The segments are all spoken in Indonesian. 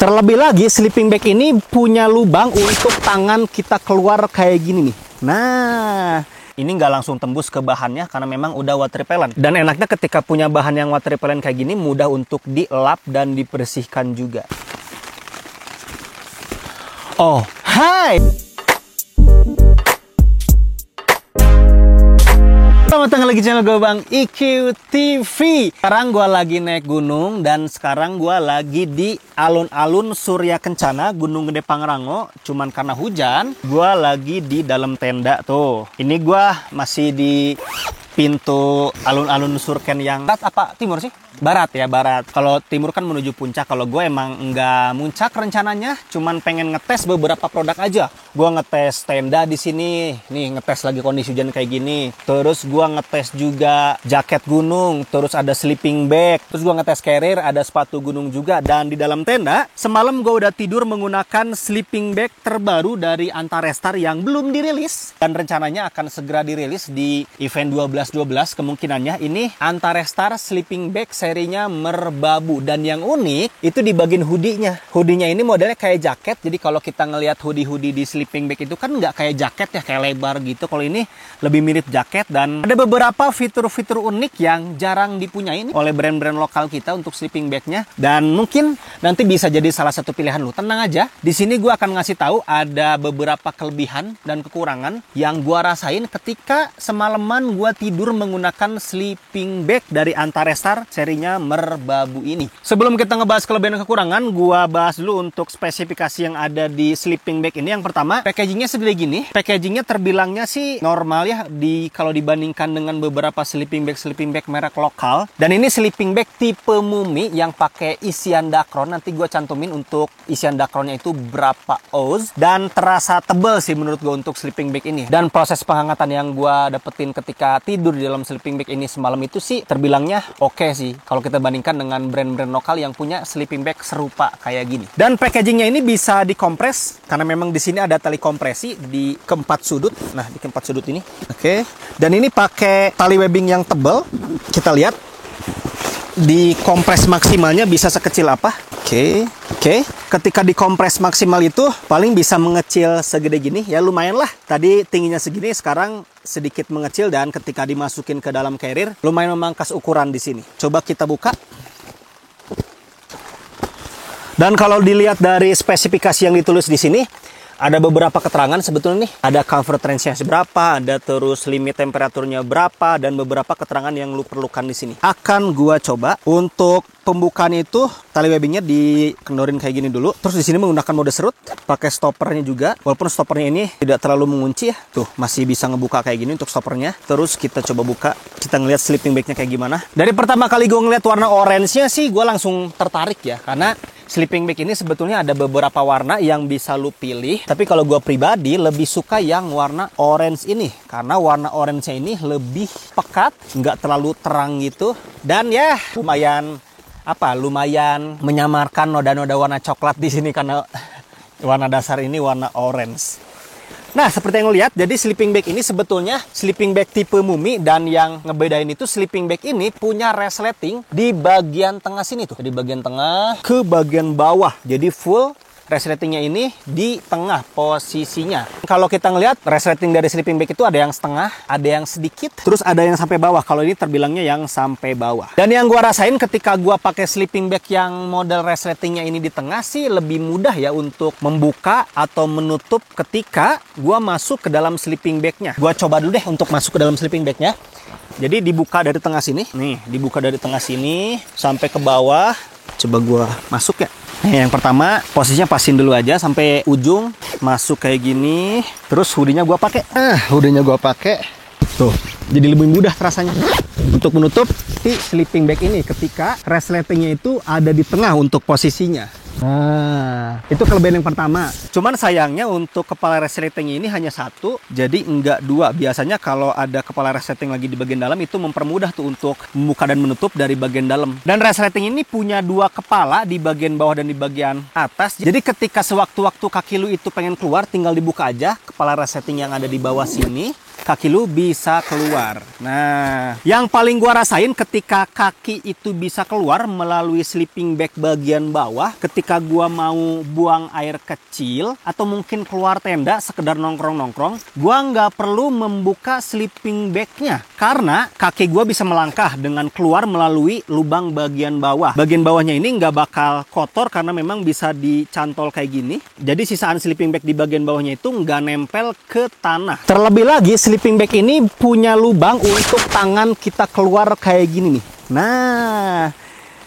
Terlebih lagi sleeping bag ini punya lubang untuk tangan kita keluar kayak gini nih. Nah, ini nggak langsung tembus ke bahannya karena memang udah water repellent. Dan enaknya ketika punya bahan yang water repellent kayak gini, mudah untuk dilap dan dibersihkan juga. Oh, hai! Selamat datang lagi channel gue Bang IQ TV. Sekarang gue lagi naik gunung dan sekarang gue lagi di alun-alun Surya Kencana, Gunung Gede Pangrango. Cuman karena hujan, gue lagi di dalam tenda tuh. Ini gue masih di pintu alun-alun Surken yang barat apa timur sih? Barat ya, barat. Kalau timur kan menuju puncak. Kalau gue emang nggak muncak rencananya, cuman pengen ngetes beberapa produk aja. Gue ngetes tenda di sini, nih ngetes lagi kondisi hujan kayak gini. Terus gue ngetes juga jaket gunung, terus ada sleeping bag, terus gue ngetes carrier, ada sepatu gunung juga. Dan di dalam tenda, semalam gue udah tidur menggunakan sleeping bag terbaru dari Antarestar yang belum dirilis dan rencananya akan segera dirilis di event 12/12 kemungkinannya. Ini Antarestar sleeping bag serinya Merbabu, dan yang unik itu di bagian hoodie-nya. Hoodie-nya ini modelnya kayak jaket, jadi kalau kita ngelihat hoodie-hoodie di sleeping bag itu kan nggak kayak jaket ya, kayak lebar gitu. Kalau ini lebih mirip jaket dan ada beberapa fitur-fitur unik yang jarang dipunyai oleh brand-brand lokal kita untuk sleeping bag-nya, dan mungkin nanti bisa jadi salah satu pilihan lu. Tenang aja, di sini gue akan ngasih tahu ada beberapa kelebihan dan kekurangan yang gue rasain ketika semalaman gue tidur menggunakan sleeping bag dari Antarestar serinya Merbabu ini. Sebelum kita ngebahas kelebihan dan kekurangan, gua bahas dulu untuk spesifikasi yang ada di sleeping bag ini. Yang pertama, packagingnya segede gini. Packagingnya terbilangnya sih normal ya kalau dibandingkan dengan beberapa sleeping bag merek lokal. Dan ini sleeping bag tipe Mumi yang pakai isian Dacron. Nanti gua cantumin untuk isian Dacronnya itu berapa oz, dan terasa tebel sih menurut gua untuk sleeping bag ini. Dan proses penghangatan yang gua dapetin ketika tidur di dalam sleeping bag ini semalam itu sih terbilangnya oke sih kalau kita bandingkan dengan brand-brand lokal yang punya sleeping bag serupa kayak gini. Dan packagingnya ini bisa dikompres karena memang di sini ada tali kompresi di keempat sudut. Nah, di keempat sudut ini. Oke. Dan ini pakai tali webbing yang tebal. Kita lihat di kompres maksimalnya bisa sekecil apa. Oke. Ketika dikompres maksimal itu paling bisa mengecil segede gini. Ya lumayan lah. Tadi tingginya segini, sekarang sedikit mengecil, dan ketika dimasukin ke dalam carrier lumayan memangkas ukuran di sini. Coba kita buka. Dan kalau dilihat dari spesifikasi yang ditulis di sini, ada beberapa keterangan sebetulnya nih. Ada cover range-nya seberapa, ada terus limit temperaturnya berapa, dan beberapa keterangan yang lu perlukan di sini. Akan gua coba untuk pembukaannya itu tali webbingnya dikendorin kayak gini dulu. Terus di sini menggunakan mode serut, pakai stoppernya juga. Walaupun stoppernya ini tidak terlalu mengunci ya. Tuh, masih bisa ngebuka kayak gini untuk stoppernya. Terus kita coba buka, kita ngeliat sleeping bag-nya kayak gimana. Dari pertama kali gue ngeliat warna orange-nya sih gue langsung tertarik ya, karena sleeping bag ini sebetulnya ada beberapa warna yang bisa lu pilih. Tapi kalau gue pribadi lebih suka yang warna orange ini, karena warna orange-nya ini lebih pekat, nggak terlalu terang gitu. Dan ya lumayan menyamarkan noda-noda warna coklat di sini karena warna dasar ini warna orange. Nah, seperti yang lo lihat, jadi sleeping bag ini sebetulnya sleeping bag tipe Mumi, dan yang ngebedain itu sleeping bag ini punya resleting di bagian tengah sini tuh, di bagian tengah ke bagian bawah. Jadi full resletingnya ini di tengah posisinya. Kalau kita ngelihat resleting dari sleeping bag itu ada yang setengah, ada yang sedikit, terus ada yang sampai bawah. Kalau ini terbilangnya yang sampai bawah. Dan yang gua rasain ketika gua pakai sleeping bag yang model resletingnya ini di tengah sih lebih mudah ya untuk membuka atau menutup ketika gua masuk ke dalam sleeping bagnya. Gua coba dulu deh untuk masuk ke dalam sleeping bagnya. Jadi dibuka dari tengah sini, nih dibuka dari tengah sini sampai ke bawah. Coba gua masuk ya. Yang pertama posisinya pasin dulu aja sampai ujung, masuk kayak gini. Terus hoodie-nya gua pakai. Hoodie-nya gua pakai. Tuh, jadi lebih mudah rasanya untuk menutup si sleeping bag ini ketika resletingnya itu ada di tengah untuk posisinya. Nah, itu kelebihan yang pertama. Cuman sayangnya untuk kepala resleting ini hanya satu, jadi enggak dua. Biasanya kalau ada kepala resleting lagi di bagian dalam itu mempermudah tuh untuk membuka dan menutup dari bagian dalam. Dan resleting ini punya dua kepala di bagian bawah dan di bagian atas. Jadi ketika sewaktu-waktu kaki lu itu pengen keluar, tinggal dibuka aja kepala resleting yang ada di bawah sini. kaki lu bisa keluar. Nah, yang paling gua rasain ketika kaki itu bisa keluar melalui sleeping bag bagian bawah, ketika gua mau buang air kecil atau mungkin keluar tenda sekedar nongkrong-nongkrong, gua nggak perlu membuka sleeping bagnya karena kaki gua bisa melangkah dengan keluar melalui lubang bagian bawah. Bagian bawahnya ini nggak bakal kotor karena memang bisa dicantol kayak gini. Jadi sisaan sleeping bag di bagian bawahnya itu nggak nempel ke tanah. Terlebih lagi sleeping bag ini punya lubang untuk tangan kita keluar kayak gini nih. Nah,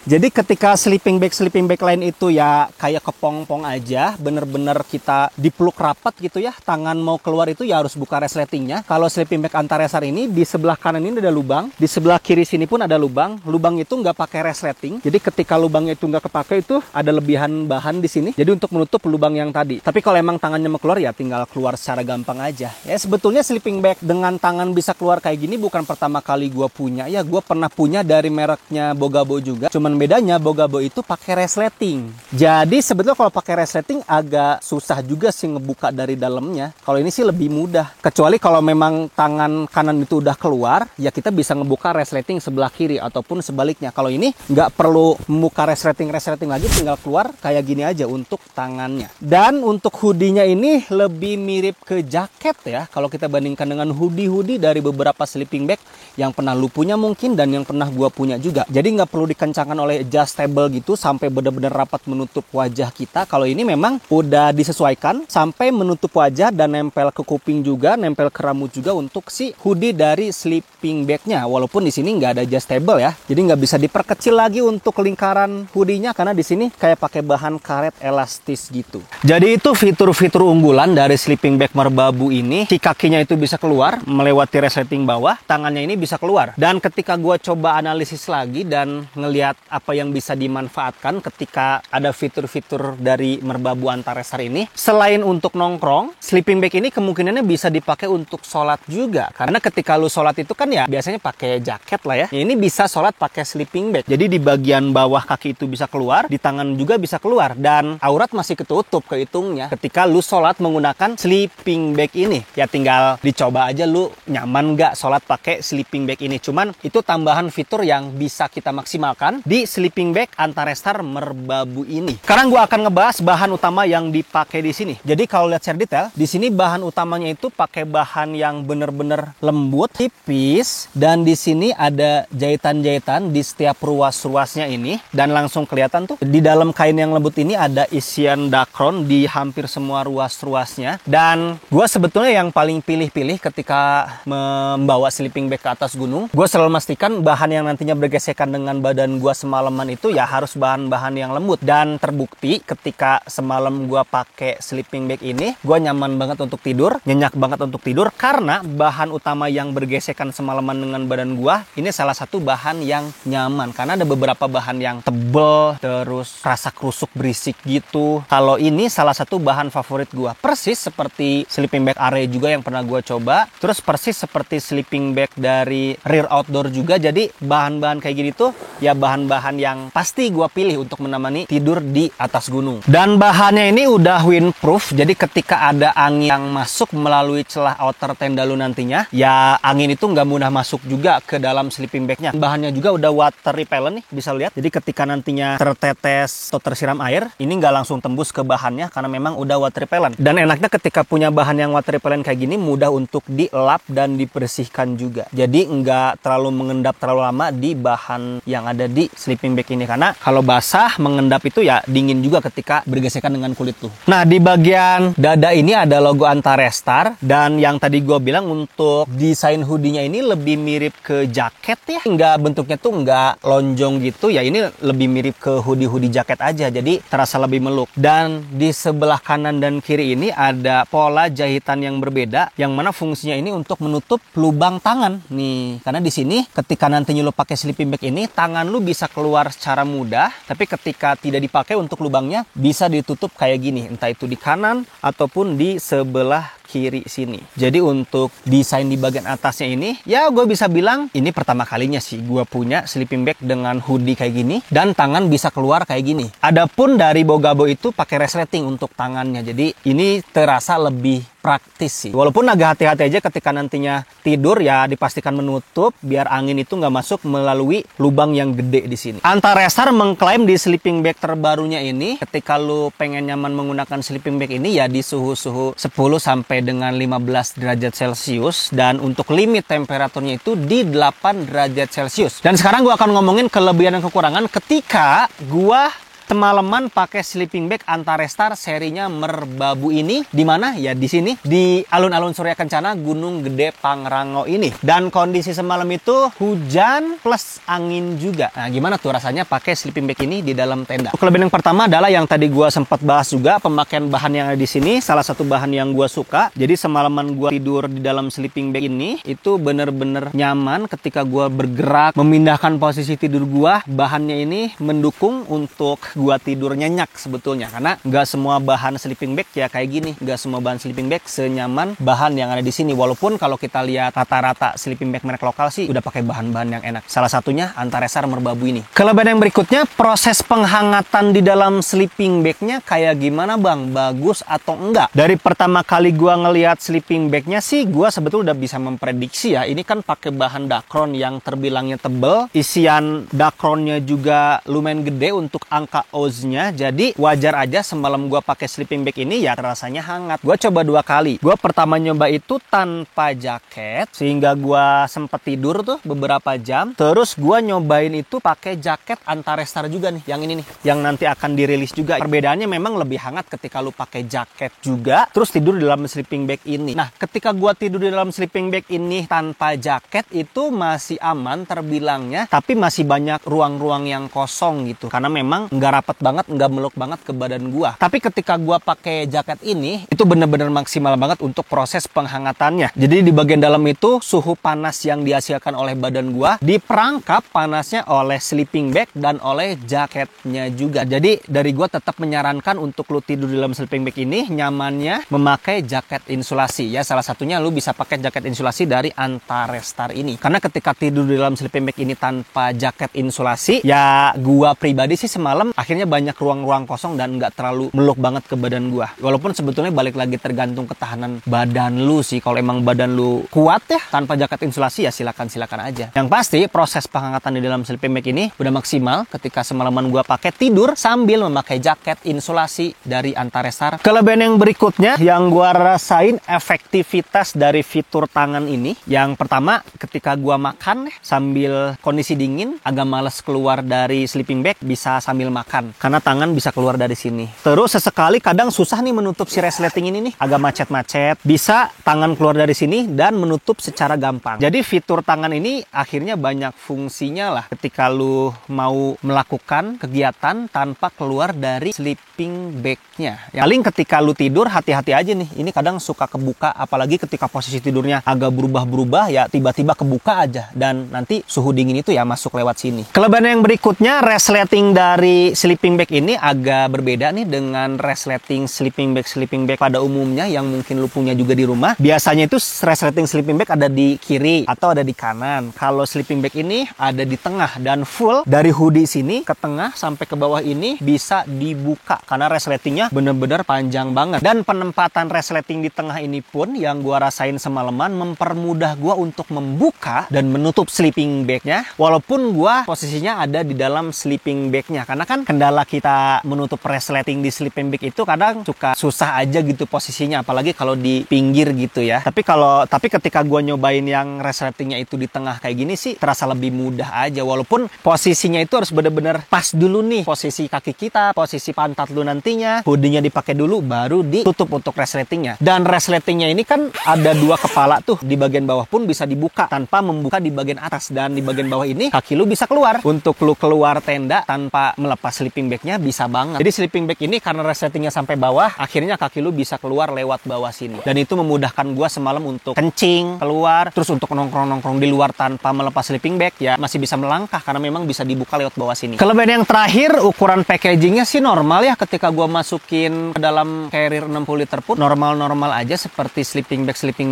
jadi ketika sleeping bag lain itu ya kayak kepong-pong aja, bener-bener kita dipeluk rapat gitu ya, tangan mau keluar itu ya harus buka resletingnya. Kalau sleeping bag antaresar ini di sebelah kanan ini ada lubang, di sebelah kiri sini pun ada lubang. Lubang itu nggak pakai resleting, jadi ketika lubangnya itu nggak kepake itu ada lebihan bahan di sini. Jadi untuk menutup lubang yang tadi. Tapi kalau emang tangannya mau keluar ya tinggal keluar secara gampang aja. Ya sebetulnya sleeping bag dengan tangan bisa keluar kayak gini bukan pertama kali gua punya. Ya gua pernah punya dari mereknya Bogabo juga. Cuman bedanya Bogabo itu pakai resleting. Jadi sebetulnya kalau pakai resleting agak susah juga sih ngebuka dari dalamnya. Kalau ini sih lebih mudah. Kecuali kalau memang tangan kanan itu udah keluar, ya kita bisa ngebuka resleting sebelah kiri ataupun sebaliknya. Kalau ini nggak perlu membuka resleting lagi, tinggal keluar kayak gini aja untuk tangannya. Dan untuk hoodie-nya ini lebih mirip ke jaket ya. Kalau kita bandingkan dengan hoodie dari beberapa sleeping bag yang pernah lu punya mungkin dan yang pernah gua punya juga. Jadi nggak perlu dikencangkan oleh adjustable gitu sampai benar-benar rapat menutup wajah kita. Kalau ini memang udah disesuaikan sampai menutup wajah dan nempel ke kuping juga, nempel ke rambut juga untuk si hoodie dari sleeping bagnya. Walaupun di sini nggak ada adjustable ya, jadi nggak bisa diperkecil lagi untuk lingkaran hoodie-nya karena di sini kayak pakai bahan karet elastis gitu. Jadi itu fitur-fitur unggulan dari sleeping bag Merbabu ini. Si kakinya itu bisa keluar melewati resleting bawah, tangannya ini bisa keluar. Dan ketika gua coba analisis lagi dan ngelihat apa yang bisa dimanfaatkan ketika ada fitur-fitur dari Merbabu Antaresar ini, selain untuk nongkrong, sleeping bag ini kemungkinannya bisa dipakai untuk sholat juga. Karena ketika lu sholat itu kan ya biasanya pakai jaket lah ya. Ini bisa sholat pakai sleeping bag. Jadi di bagian bawah kaki itu bisa keluar, di tangan juga bisa keluar, dan aurat masih ketutup kehitungnya ketika lu sholat menggunakan sleeping bag ini. Ya tinggal dicoba aja lu nyaman nggak sholat pakai sleeping bag ini. Cuman itu tambahan fitur yang bisa kita maksimalkan di sleeping bag Antaresar Merbabu ini. Sekarang gua akan ngebahas bahan utama yang dipakai di sini. Jadi kalau lihat secara detail, di sini bahan utamanya itu pakai bahan yang bener-bener lembut, tipis, dan di sini ada jahitan-jahitan di setiap ruas-ruasnya ini, dan langsung kelihatan tuh di dalam kain yang lembut ini ada isian dakron di hampir semua ruas-ruasnya. Dan gua sebetulnya yang paling pilih-pilih ketika membawa sleeping bag ke atas gunung, gua selalu memastikan bahan yang nantinya bergesekan dengan badan gua semalaman itu ya harus bahan-bahan yang lembut. Dan terbukti ketika semalam gua pakai sleeping bag ini, gua nyaman banget untuk tidur, nyenyak banget untuk tidur karena bahan utama yang bergesekan semalaman dengan badan gua ini salah satu bahan yang nyaman. Karena ada beberapa bahan yang tebel, terus rasa krusuk berisik gitu. Kalau ini salah satu bahan favorit gua. Persis seperti sleeping bag Are juga yang pernah gua coba. Terus persis seperti sleeping bag dari Rear Outdoor juga. Jadi bahan-bahan kayak gini tuh ya bahan-bahan yang pasti gua pilih untuk menemani tidur di atas gunung. Dan bahannya ini udah windproof. Jadi ketika ada angin yang masuk melalui celah outer tenda lu nantinya, ya angin itu nggak mudah masuk juga ke dalam sleeping bagnya. Bahannya juga udah water repellent nih, bisa lihat. Jadi ketika nantinya tertetes atau tersiram air, ini nggak langsung tembus ke bahannya karena memang udah water repellent. Dan enaknya ketika punya bahan yang water repellent kayak gini, mudah untuk dilap dan dibersihkan juga. Jadi nggak terlalu mengendap terlalu lama di bahan yang ada di sleeping bag ini, karena kalau basah mengendap itu ya dingin juga ketika bergesekan dengan kulit tuh. Nah, di bagian dada ini ada logo Antarestar, dan yang tadi gue bilang untuk desain hoodie-nya ini lebih mirip ke jaket ya. Nggak, bentuknya tuh nggak lonjong gitu ya, ini lebih mirip ke hoodie jaket aja, jadi terasa lebih meluk. Dan di sebelah kanan dan kiri ini ada pola jahitan yang berbeda, yang mana fungsinya ini untuk menutup lubang tangan nih. Karena di sini ketika nantinya lo pakai sleeping bag ini, tangan lu bisa keluar secara mudah, tapi ketika tidak dipakai untuk lubangnya bisa ditutup kayak gini, entah itu di kanan ataupun di sebelah kiri sini. Jadi untuk desain di bagian atasnya ini, ya gue bisa bilang ini pertama kalinya sih gue punya sleeping bag dengan hoodie kayak gini dan tangan bisa keluar kayak gini. Adapun dari Bogabo itu pakai resleting untuk tangannya. Jadi ini terasa lebih praktis sih. Walaupun agak hati-hati aja ketika nantinya tidur, ya dipastikan menutup biar angin itu nggak masuk melalui lubang yang gede di sini. Antarestar mengklaim di sleeping bag terbarunya ini, ketika lu pengen nyaman menggunakan sleeping bag ini ya di suhu-suhu 10 sampai dengan 15 derajat Celcius, dan untuk limit temperaturnya itu di 8 derajat Celcius. Dan sekarang gua akan ngomongin kelebihan dan kekurangan ketika gua semalaman pakai sleeping bag Antarestar serinya Merbabu ini. Di mana? Ya di sini, di alun-alun Surya Kencana, Gunung Gede Pangrango ini. Dan kondisi semalam itu hujan plus angin juga. Nah, gimana tuh rasanya pakai sleeping bag ini di dalam tenda? Kelebihan yang pertama adalah yang tadi gua sempat bahas juga, pemakaian bahan yang ada di sini. Salah satu bahan yang gua suka. Jadi semalaman gua tidur di dalam sleeping bag ini itu bener-bener nyaman ketika gua bergerak, memindahkan posisi tidur gua. Bahannya ini mendukung untuk gua tidur nyenyak sebetulnya, karena nggak semua bahan sleeping bag ya kayak gini, nggak semua bahan sleeping bag senyaman bahan yang ada di sini. Walaupun kalau kita lihat rata-rata sleeping bag merek lokal sih udah pakai bahan-bahan yang enak. Salah satunya Antarestar Merbabu ini. Kelebihan yang berikutnya, proses penghangatan di dalam sleeping bagnya kayak gimana bang? Bagus atau enggak? Dari pertama kali gua ngelihat sleeping bagnya sih, gua sebetulnya udah bisa memprediksi ya. Ini kan pakai bahan Dacron yang terbilangnya tebel, isian Dacronnya juga lumayan gede untuk angka oz-nya, jadi wajar aja semalam gua pakai sleeping bag ini ya rasanya hangat. Gua coba 2 kali. Gua pertama nyoba itu tanpa jaket, sehingga gua sempet tidur tuh beberapa jam. Terus gua nyobain itu pakai jaket Antarestar juga nih, yang ini nih, yang nanti akan dirilis juga. Perbedaannya memang lebih hangat ketika lu pakai jaket juga, terus tidur di dalam sleeping bag ini. Nah, ketika gua tidur di dalam sleeping bag ini tanpa jaket itu masih aman terbilangnya, tapi masih banyak ruang-ruang yang kosong gitu, karena memang nggak rapet banget, nggak meluk banget ke badan gua. Tapi ketika gua pakai jaket ini, itu bener-bener maksimal banget untuk proses penghangatannya. Jadi di bagian dalam itu suhu panas yang dihasilkan oleh badan gua diperangkap panasnya oleh sleeping bag dan oleh jaketnya juga. Jadi dari gua tetap menyarankan untuk lu tidur di dalam sleeping bag ini nyamannya memakai jaket insulasi. Ya salah satunya lu bisa pakai jaket insulasi dari Antarestar ini. Karena ketika tidur di dalam sleeping bag ini tanpa jaket insulasi, ya gua pribadi sih semalam akhirnya banyak ruang-ruang kosong dan nggak terlalu meluk banget ke badan gua. Walaupun sebetulnya balik lagi tergantung ketahanan badan lu sih. Kalau emang badan lu kuat ya tanpa jaket insulasi ya silakan aja. Yang pasti proses penghangatan di dalam sleeping bag ini udah maksimal ketika semalaman gua pakai tidur sambil memakai jaket insulasi dari Antarestar. Kelebihan yang berikutnya yang gua rasain efektivitas dari fitur tangan ini. Yang pertama, ketika gua makan sambil kondisi dingin, agak males keluar dari sleeping bag, bisa sambil makan karena tangan bisa keluar dari sini. Terus sesekali kadang susah nih menutup si resleting ini nih, agak macet-macet, bisa tangan keluar dari sini dan menutup secara gampang. Jadi fitur tangan ini akhirnya banyak fungsinya lah ketika lu mau melakukan kegiatan tanpa keluar dari sleeping bagnya. Yang paling ketika lu tidur hati-hati aja nih, ini kadang suka kebuka, apalagi ketika posisi tidurnya agak berubah-berubah ya tiba-tiba kebuka aja dan nanti suhu dingin itu ya masuk lewat sini. Kelebihan yang berikutnya, resleting dari sleeping bag ini agak berbeda nih dengan resleting sleeping bag pada umumnya yang mungkin lu punya juga di rumah. Biasanya itu resleting sleeping bag ada di kiri atau ada di kanan. Kalau sleeping bag ini ada di tengah dan full dari hoodie sini ke tengah sampai ke bawah ini bisa dibuka karena resletingnya bener-bener panjang banget. Dan penempatan resleting di tengah ini pun yang gua rasain semalaman mempermudah gua untuk membuka dan menutup sleeping bagnya walaupun gua posisinya ada di dalam sleeping bagnya. Karena kan kendala kita menutup resleting di sleeping bag itu kadang suka susah aja gitu posisinya, apalagi kalau di pinggir gitu ya. Tapi ketika gua nyobain yang resletingnya itu di tengah kayak gini sih terasa lebih mudah aja, walaupun posisinya itu harus bener-bener pas dulu nih, posisi kaki kita, posisi pantat lu nantinya, hoodie-nya dipakai dulu baru ditutup untuk resletingnya. Dan resletingnya ini kan ada 2 kepala tuh, di bagian bawah pun bisa dibuka tanpa membuka di bagian atas, dan di bagian bawah ini kaki lu bisa keluar untuk lu keluar tenda tanpa melepas sleeping bagnya bisa banget. Jadi sleeping bag ini karena resletingnya sampai bawah, akhirnya kaki lu bisa keluar lewat bawah sini. Dan itu memudahkan gua semalam untuk kencing, keluar, terus untuk nongkrong-nongkrong di luar tanpa melepas sleeping bag ya masih bisa melangkah karena memang bisa dibuka lewat bawah sini. Kelebihan yang terakhir, ukuran packagingnya sih normal ya. Ketika gua masukin ke dalam carrier 60 liter pun normal-normal aja seperti sleeping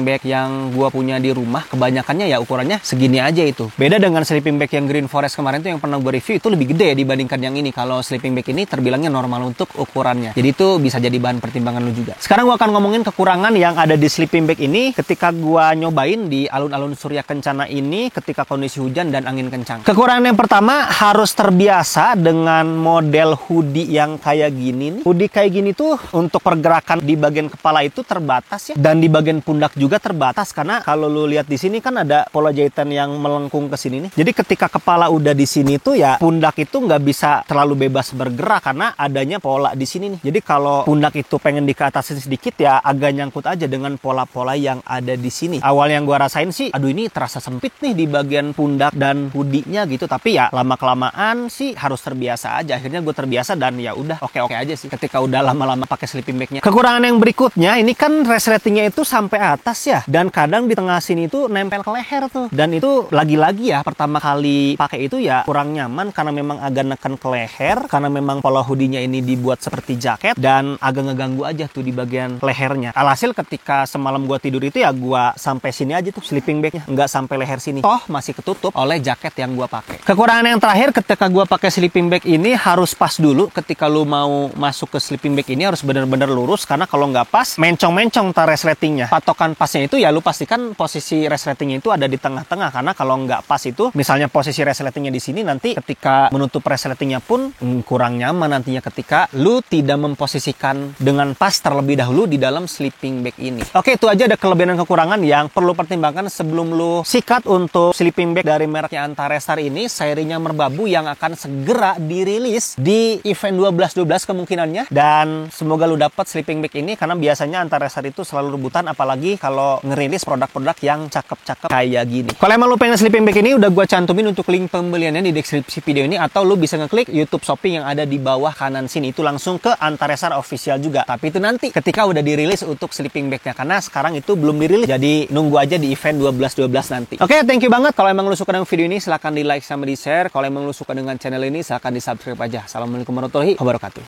bag yang gua punya di rumah. Kebanyakannya ya ukurannya segini aja itu. Beda dengan sleeping bag yang Green Forest kemarin tuh yang pernah gue review, itu lebih gede dibandingkan yang ini. Kalau sleeping bag ini terbilangnya normal untuk ukurannya. Jadi itu bisa jadi bahan pertimbangan lu juga. Sekarang gua akan ngomongin kekurangan yang ada di sleeping bag ini ketika gua nyobain di alun-alun Surya Kencana ini ketika kondisi hujan dan angin kencang. Kekurangan yang pertama, harus terbiasa dengan model hoodie yang kayak gini nih. Hoodie kayak gini tuh untuk pergerakan di bagian kepala itu terbatas ya, dan di bagian pundak juga terbatas karena kalau lu lihat di sini kan ada pola jahitan yang melengkung ke sini nih. Jadi ketika kepala udah di sini tuh ya pundak itu nggak bisa terlalu bebas bergerak karena adanya pola di sini nih. Jadi kalau pundak itu pengen dikeatasin sedikit ya agak nyangkut aja dengan pola-pola yang ada di sini. Awal yang gua rasain sih, aduh ini terasa sempit nih di bagian pundak dan hoodie-nya gitu. Tapi ya lama-kelamaan sih harus terbiasa aja. Akhirnya gue terbiasa dan ya udah oke-oke aja sih ketika udah lama-lama pakai sleeping bagnya. Kekurangan yang berikutnya, ini kan resletingnya itu sampai atas ya, dan kadang di tengah sini itu nempel ke leher tuh. Dan itu lagi-lagi ya pertama kali pakai itu ya kurang nyaman karena memang agak neken ke leher, karena memang pola hoodie-nya ini dibuat seperti jaket dan agak ngeganggu aja tuh di bagian lehernya. Alhasil ketika semalam gua tidur itu ya gua sampai sini aja tuh sleeping bagnya, nggak sampai leher sini. Toh masih ketutup oleh jaket yang gua pakai. Kekurangan yang terakhir ketika gua pakai sleeping bag ini harus pas dulu. Ketika lu mau masuk ke sleeping bag ini harus benar-benar lurus karena kalau nggak pas mencong-mencong tar resletingnya. Patokan pasnya itu ya lu pastikan posisi resletingnya itu ada di tengah-tengah, karena kalau nggak pas itu misalnya posisi resletingnya di sini, nanti ketika menutup resletingnya pun kurang nyaman nantinya ketika lu tidak memposisikan dengan pas terlebih dahulu di dalam sleeping bag ini. Oke, itu aja ada kelebihan dan kekurangan yang perlu pertimbangkan sebelum lu sikat untuk sleeping bag dari mereknya Antarestar ini, serinya Merbabu yang akan segera dirilis di event 12-12 kemungkinannya. Dan semoga lu dapat sleeping bag ini karena biasanya Antarestar itu selalu rebutan, apalagi kalau ngerilis produk-produk yang cakep-cakep kayak gini. Kalau emang lu pengen sleeping bag ini udah gua cantumin untuk link pembeliannya di deskripsi video ini, atau lu bisa ngeklik YouTube Shopee yang ada di bawah kanan sini, itu langsung ke Antarestar official juga. Tapi itu nanti ketika udah dirilis untuk sleeping bagnya, karena sekarang itu belum dirilis, jadi nunggu aja di event 12-12 nanti. Oke, thank you banget. Kalau emang lu suka dengan video ini silahkan di like sama di share. Kalau emang lu suka dengan channel ini silahkan di subscribe aja. Assalamualaikum warahmatullahi wabarakatuh.